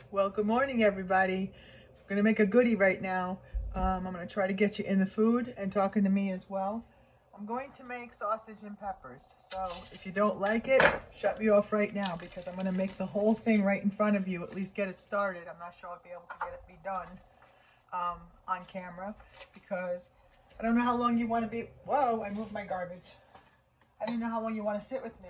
Well, good morning, everybody. We're going to make a goodie right now. I'm going to try to get you in the food and talking to me as well. I'm going to make sausage and peppers. So if you don't like it, shut me off right now because I'm going to make the whole thing right in front of you, at least get it started. I'm not sure I'll be able to get it be done on camera because I don't know how long you want to be. Whoa, I moved my garbage. I didn't know how long you want to sit with me.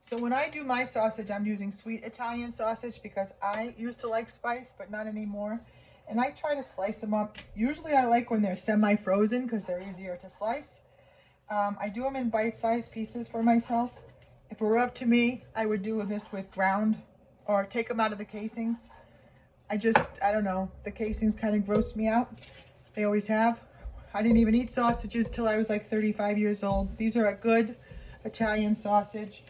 So when I do my sausage, I'm using sweet Italian sausage because I used to like spice, but not anymore. And I try to slice them up. Usually I like when they're semi-frozen because they're easier to slice. I do them in bite-sized pieces for myself. If it were up to me, I would do this with ground or take them out of the casings. I don't know, the casings kind of gross me out. They always have. I didn't even eat sausages till I was like 35 years old. These are a good Italian sausage.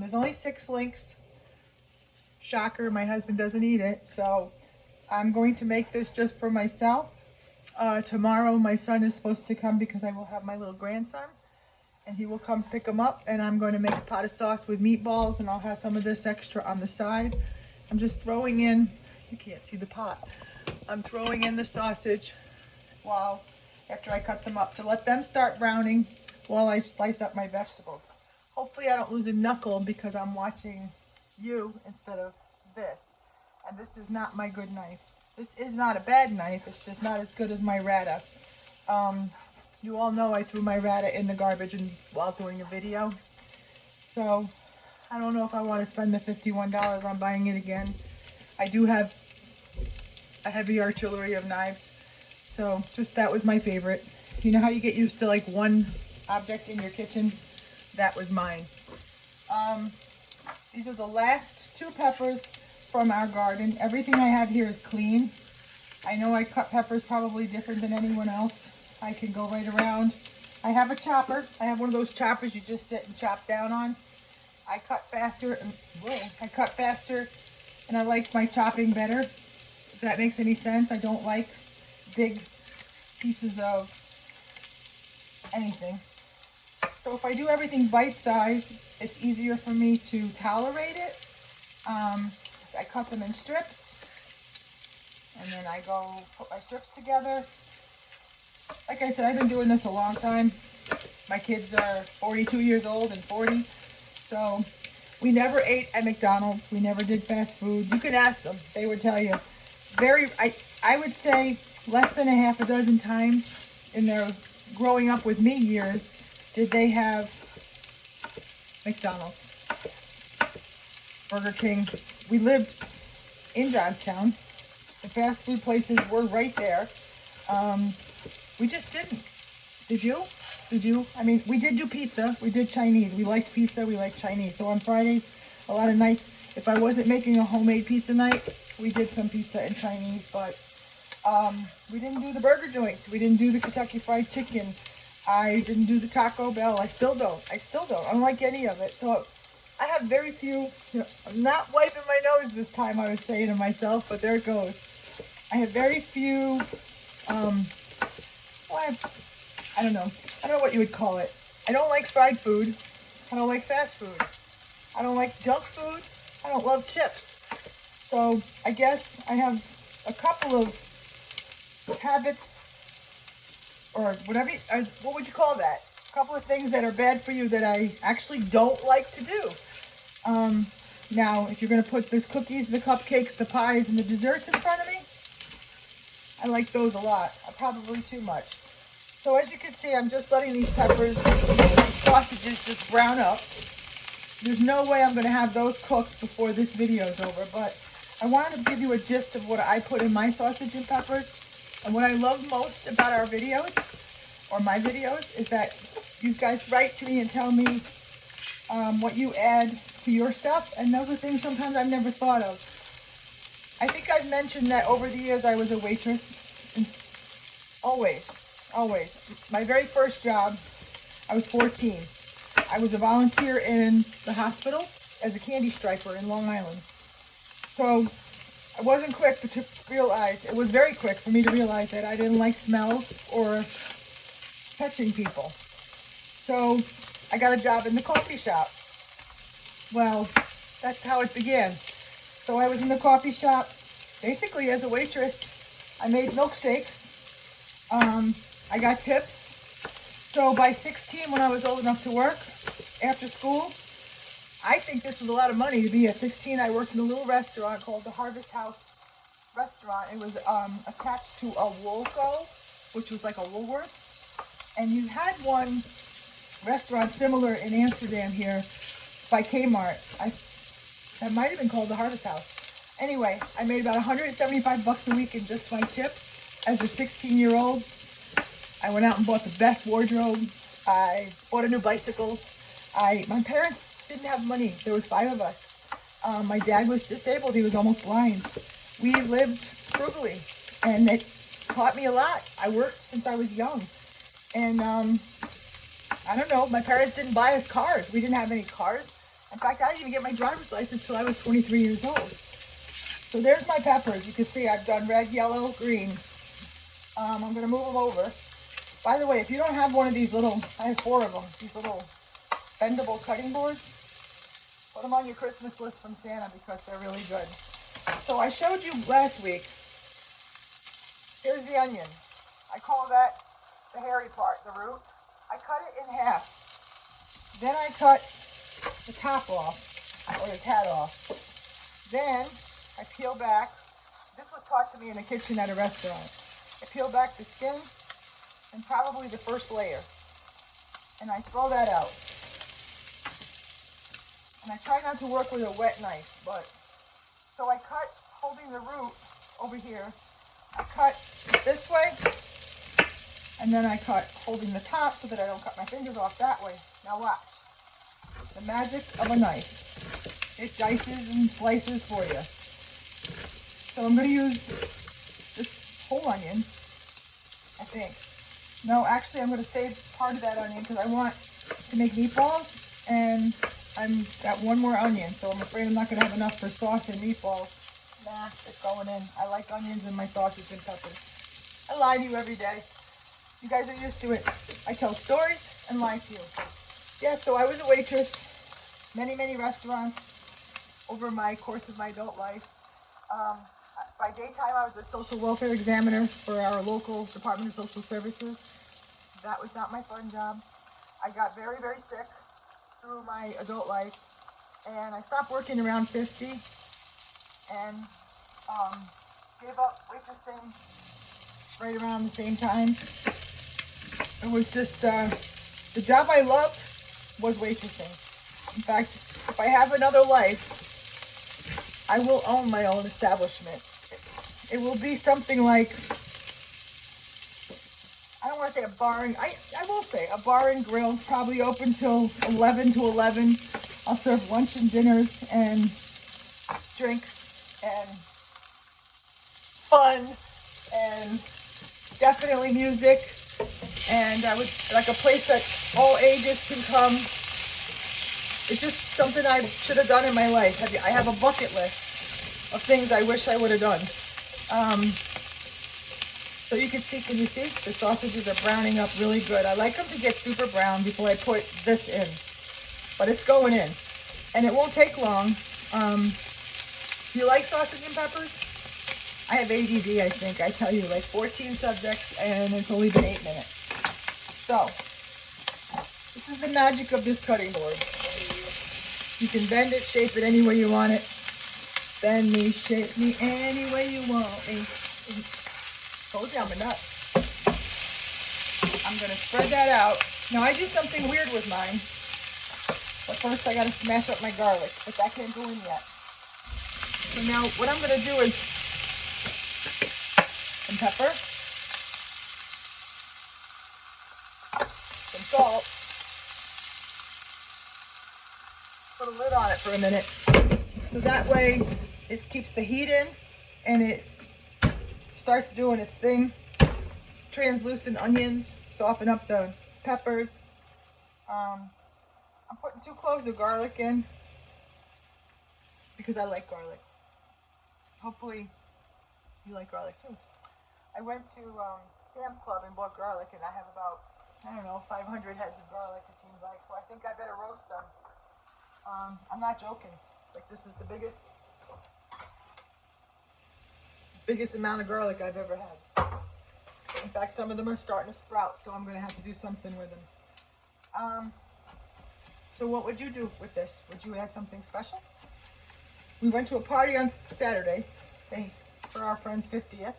There's only 6 links. Shocker, my husband doesn't eat it, so I'm going to make this just for myself. Tomorrow my son is supposed to come because I will have my little grandson, and he will come pick him up, and I'm going to make a pot of sauce with meatballs, and I'll have some of this extra on the side. I'm just throwing in, you can't see the pot, I'm throwing in the sausage after I cut them up to let them start browning while I slice up my vegetables. Hopefully I don't lose a knuckle because I'm watching you instead of this. And this is not my good knife. This is not a bad knife, it's just not as good as my Rata. You all know I threw my Rata in the garbage while doing a video. So I don't know if I want to spend the $51 on buying it again. I do have a heavy artillery of knives. So just that was my favorite. You know how you get used to like one object in your kitchen? That was mine. These are the last 2 peppers from our garden. Everything I have here is clean. I know I cut peppers probably different than anyone else. I can go right around. I have a chopper. I have one of those choppers you just sit and chop down on. I cut faster and I like my chopping better. If that makes any sense. I don't like big pieces of anything. So if I do everything bite-sized, it's easier for me to tolerate it. I cut them in strips, and then I go put my strips together. Like I said, I've been doing this a long time. My kids are 42 years old and 40, so we never ate at McDonald's. We never did fast food. You could ask them; they would tell you. I would say less than a half a dozen times in their growing up with me years did they have McDonald's, Burger King. We lived in Johnstown. The fast food places were right there. We just didn't. Did you? Did you? I mean, we did do pizza. We did Chinese. We liked pizza. We liked Chinese. So on Fridays, a lot of nights, if I wasn't making a homemade pizza night, we did some pizza and Chinese. But we didn't do the burger joints. We didn't do the Kentucky Fried Chicken. I didn't do the Taco Bell. I still don't. I don't like any of it. So I have very few, I'm not wiping my nose this time, I was saying to myself, but there it goes. I have very few, I don't know what you would call it. I don't like fried food. I don't like fast food. I don't like junk food. I don't love chips. So I guess I have a couple of habits, or whatever, what would you call that? A couple of things that are bad for you that I actually don't like to do. Now, if you're going to put the cookies, the cupcakes, the pies, and the desserts in front of me, I like those a lot. Probably too much. So as you can see, I'm just letting these peppers, sausages just brown up. There's no way I'm going to have those cooked before this video is over, but I wanted to give you a gist of what I put in my sausage and peppers. And what I love most about our videos, or my videos, is that you guys write to me and tell me what you add to your stuff, and those are things sometimes I've never thought of. I think I've mentioned that over the years I was a waitress, and always. My very first job, I was 14. I was a volunteer in the hospital as a candy striper in Long Island. So it wasn't quick to realize, it was very quick for me to realize that I didn't like smells or touching people. So I got a job in the coffee shop. Well, that's how it began. So I was in the coffee shop basically as a waitress, I made milkshakes. I got tips. So by 16, when I was old enough to work after school, I think this was a lot of money to be at 16. I worked in a little restaurant called the Harvest House Restaurant. It was attached to a Woolco, which was like a Woolworths. And you had one restaurant similar in Amsterdam here by Kmart. That might have been called the Harvest House. Anyway, I made about 175 bucks a week in just my tips as a 16-year-old. I went out and bought the best wardrobe. I bought a new bicycle. My parents didn't have money. There was 5 of us. My dad was disabled. He was almost blind. We lived frugally, and it taught me a lot. I worked since I was young. And I don't know, my parents didn't buy us cars. We didn't have any cars. In fact, I didn't even get my driver's license until I was 23 years old. So there's my peppers. You can see I've done red, yellow, green. I'm going to move them over. By the way, if you don't have one of these little, I have 4 of them, these little bendable cutting boards, put them on your Christmas list from Santa because they're really good. So I showed you last week, here's the onion. I call that the hairy part, the root. I cut it in half. Then I cut the top off, or the tat off. Then I peel back. This was taught to me in the kitchen at a restaurant. I peel back the skin and probably the first layer. And I throw that out. And I try not to work with a wet knife, but so I cut holding the root over here. I cut this way, and then I cut holding the top so that I don't cut my fingers off that way. Now watch. The magic of a knife. It dices and slices for you. So I'm going to use this whole onion, I think. No, actually I'm going to save part of that onion because I want to make meatballs, and I'm got one more onion, so I'm afraid I'm not going to have enough for sauce and meatballs. Nah, it's going in. I like onions in my sausage and peppers. I lie to you every day. You guys are used to it. I tell stories and lie to you. Yeah, so I was a waitress, many restaurants over my course of my adult life. By daytime, I was a social welfare examiner for our local Department of Social Services. That was not my fun job. I got very sick through my adult life, and I stopped working around 50 and gave up waitressing right around the same time. It was just, the job I loved was waitressing. In fact, if I have another life, I will own my own establishment. It will be something like, I don't want to say a bar and, I will say a bar and grill, probably open till 11 to 11. I'll serve lunch and dinners and drinks and fun and definitely music. And I would like a place that all ages can come. It's just something I should have done in my life. I have a bucket list of things I wish I would have done. So you can see, the sausages are browning up really good. I like them to get super brown before I put this in, but it's going in. And it won't take long. Do you like sausage and peppers? I have ADD, I think. I tell you, like 14 subjects, and it's only been 8 minutes. So, this is the magic of this cutting board. You can bend it, shape it any way you want it. Bend me, shape me any way you want me. Told you I'm a nut. I'm going to spread that out. Now, I do something weird with mine. But first, I got to smash up my garlic. But that can't go in yet. So now, what I'm going to do is some pepper, some salt, put a lid on it for a minute, so that way it keeps the heat in and it starts doing its thing. Translucent onions soften up the peppers. I'm putting 2 cloves of garlic in because I like garlic. Hopefully you like garlic too. I went to Sam's Club and bought garlic, and I have about, I don't know, 500 heads of garlic, it seems like, so I think I better roast some. I'm not joking. Like, this is the biggest. biggest amount of garlic I've ever had. In fact, some of them are starting to sprout, so I'm going to have to do something with them. So what would you do with this? Would you add something special? We went to a party on Saturday for our friend's 50th,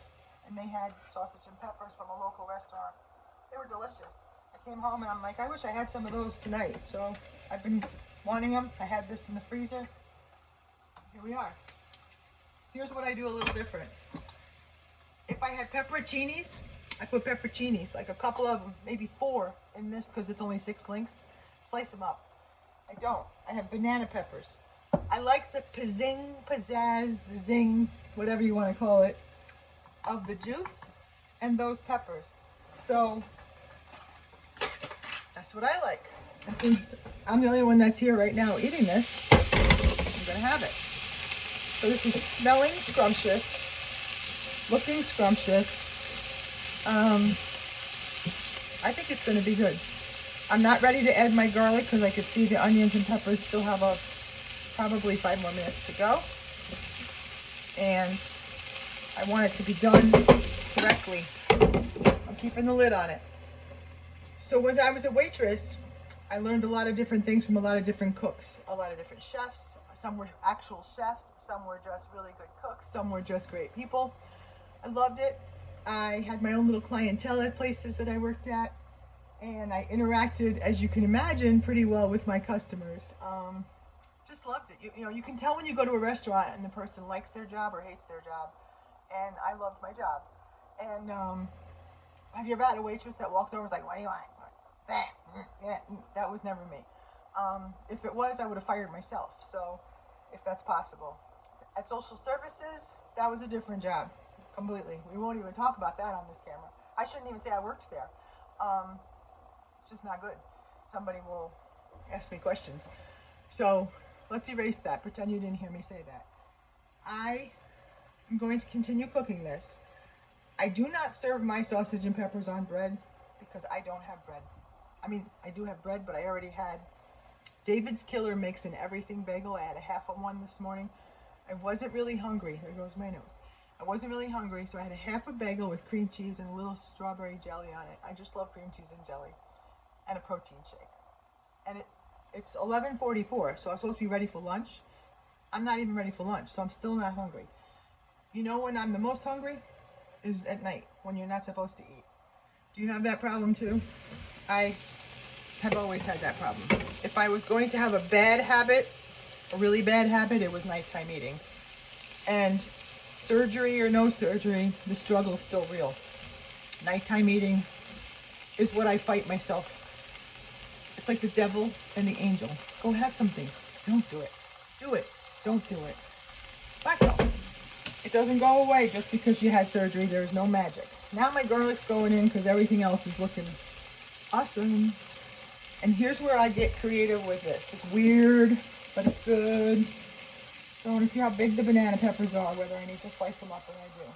and they had sausage and peppers from a local restaurant. They were delicious. I came home and I'm like, I wish I had some of those tonight. So I've been wanting them. I had this in the freezer. Here we are. Here's what I do a little different. If I had pepperoncinis, I put pepperoncinis, like a couple of them, maybe 4 in this because it's only 6 links. Slice them up. I don't. I have banana peppers. I like the pizzazz, the zing, whatever you want to call it, of the juice and those peppers. So that's what I like. And since I'm the only one that's here right now eating this, I'm going to have it. So this is smelling scrumptious, looking scrumptious. I think it's going to be good. I'm not ready to add my garlic because I could see the onions and peppers still have probably 5 more minutes to go. And I want it to be done correctly. I'm keeping the lid on it. So when I was a waitress, I learned a lot of different things from a lot of different cooks, a lot of different chefs. Some were actual chefs, some were just really good cooks, some were just great people. I loved it. I had my own little clientele at places that I worked at, and I interacted, as you can imagine, pretty well with my customers. Just loved it. You know, you can tell when you go to a restaurant and the person likes their job or hates their job, and I loved my jobs. And have you ever had a waitress that walks over and is like, what do you want? That. Yeah, that was never me. If it was, I would have fired myself, so if that's possible. At social services, that was a different job, completely. We won't even talk about that on this camera. I shouldn't even say I worked there. It's just not good. Somebody will ask me questions. So let's erase that. Pretend you didn't hear me say that. I am going to continue cooking this. I do not serve my sausage and peppers on bread because I don't have bread. I mean, I do have bread, but I already had David's Killer Mix and Everything Bagel. I had a half of one this morning. I wasn't really hungry. There goes my nose. I wasn't really hungry, so I had a half a bagel with cream cheese and a little strawberry jelly on it. I just love cream cheese and jelly. And a protein shake. And it's 11:44, so I'm supposed to be ready for lunch. I'm not even ready for lunch, so I'm still not hungry. You know when I'm the most hungry? Is at night, when you're not supposed to eat. Do you have that problem too? I have always had that problem. If I was going to have a bad habit, a really bad habit, it was nighttime eating. And surgery or no surgery, the struggle is still real. Nighttime eating is what I fight myself. It's like the devil and the angel. Go have something. Don't do it. Do it. Don't do it. Back off. It doesn't go away just because you had surgery. There's no magic. Now my garlic's going in because everything else is looking awesome. And here's where I get creative with this. It's weird, but it's good. So I want to see how big the banana peppers are, whether I need to slice them up, and I do.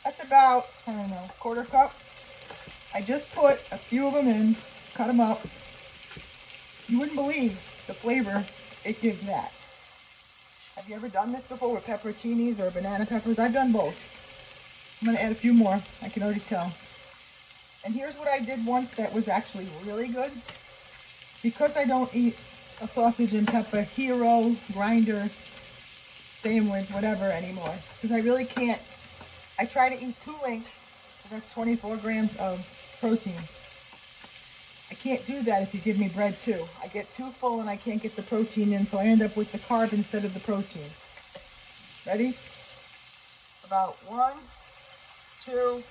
That's about, I don't know, 1/4 cup. I just put a few of them in, cut them up. You wouldn't believe the flavor it gives that. Have you ever done this before with pepperoncinis or banana peppers? I've done both. I'm going to add a few more. I can already tell. And here's what I did once that was actually really good. Because I don't eat a sausage and pepper hero, grinder, sandwich, whatever anymore. Because I really can't. I try to eat 2 links. That's 24 grams of protein. I can't do that if you give me bread too. I get too full and I can't get the protein in, so I end up with the carb instead of the protein. Ready? About 1, 2,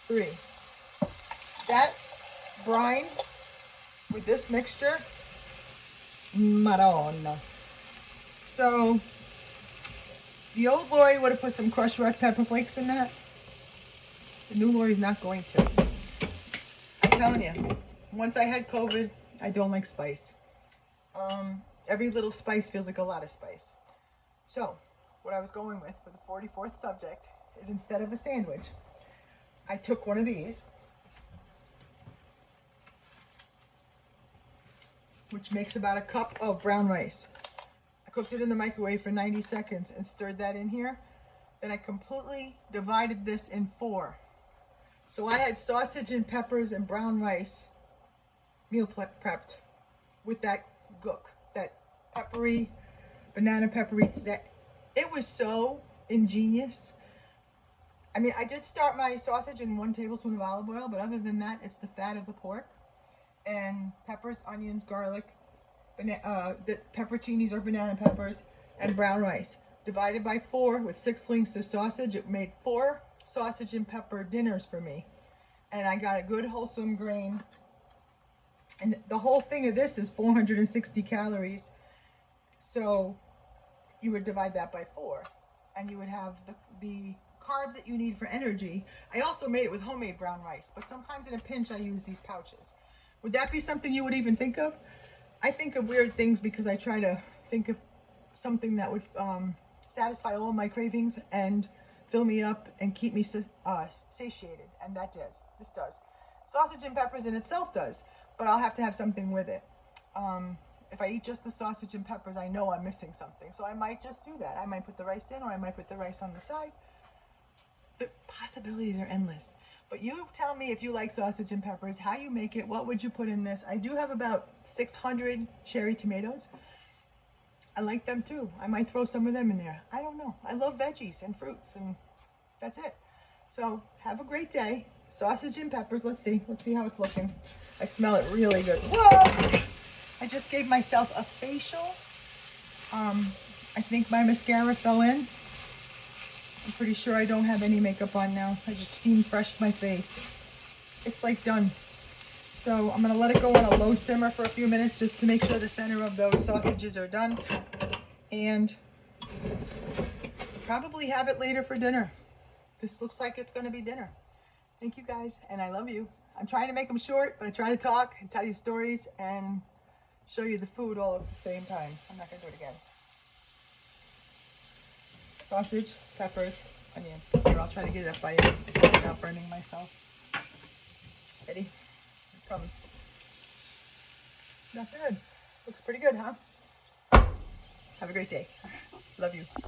3. That brine with this mixture, Madonna. So, the old Lori would have put some crushed red pepper flakes in that. The new Lori's not going to. I'm telling you, once I had COVID, I don't like spice. Every little spice feels like a lot of spice. So, what I was going with for the 44th subject is instead of a sandwich, I took one of these, which makes about a cup of brown rice. I cooked it in the microwave for 90 seconds and stirred that in here. then I completely divided this in 4. So I had sausage and peppers and brown rice meal prepped with that gook, that peppery, banana peppery. It was so ingenious. I mean, I did start my sausage in 1 tablespoon of olive oil, but other than that, it's the fat of the pork and peppers, onions, garlic, the pepperoncinis or banana peppers, and brown rice. Divided by 4 with 6 links of sausage, it made 4 sausage and pepper dinners for me. And I got a good wholesome grain. And the whole thing of this is 460 calories. So you would divide that by 4. And you would have the carb that you need for energy. I also made it with homemade brown rice. But sometimes in a pinch I use these pouches. Would that be something you would even think of? I think of weird things because I try to think of something that would satisfy all my cravings and fill me up and keep me satiated, and that does. This does. Sausage and peppers in itself does, but I'll have to have something with it. If I eat just the sausage and peppers, I know I'm missing something, so I might just do that. I might put the rice in, or I might put the rice on the side. The possibilities are endless. But you tell me if you like sausage and peppers, how you make it, what would you put in this? I do have about 600 cherry tomatoes. I like them too. I might throw some of them in there. I don't know. I love veggies and fruits, and that's it. So have a great day. Sausage and peppers. Let's see how it's looking. I smell it really good. Whoa! I just gave myself a facial. I think my mascara fell in. I'm pretty sure I don't have any makeup on now. I just steam freshed my face. It's like done. So I'm going to let it go on a low simmer for a few minutes just to make sure the center of those sausages are done. And probably have it later for dinner. This looks like it's going to be dinner. Thank you guys, and I love you. I'm trying to make them short, but I try to talk and tell you stories and show you the food all at the same time. I'm not going to do it again. Sausage, peppers, onions. Here, I'll try to get it up by you without burning myself. Ready? Here it comes. Not good. Looks pretty good, huh? Have a great day. Love you.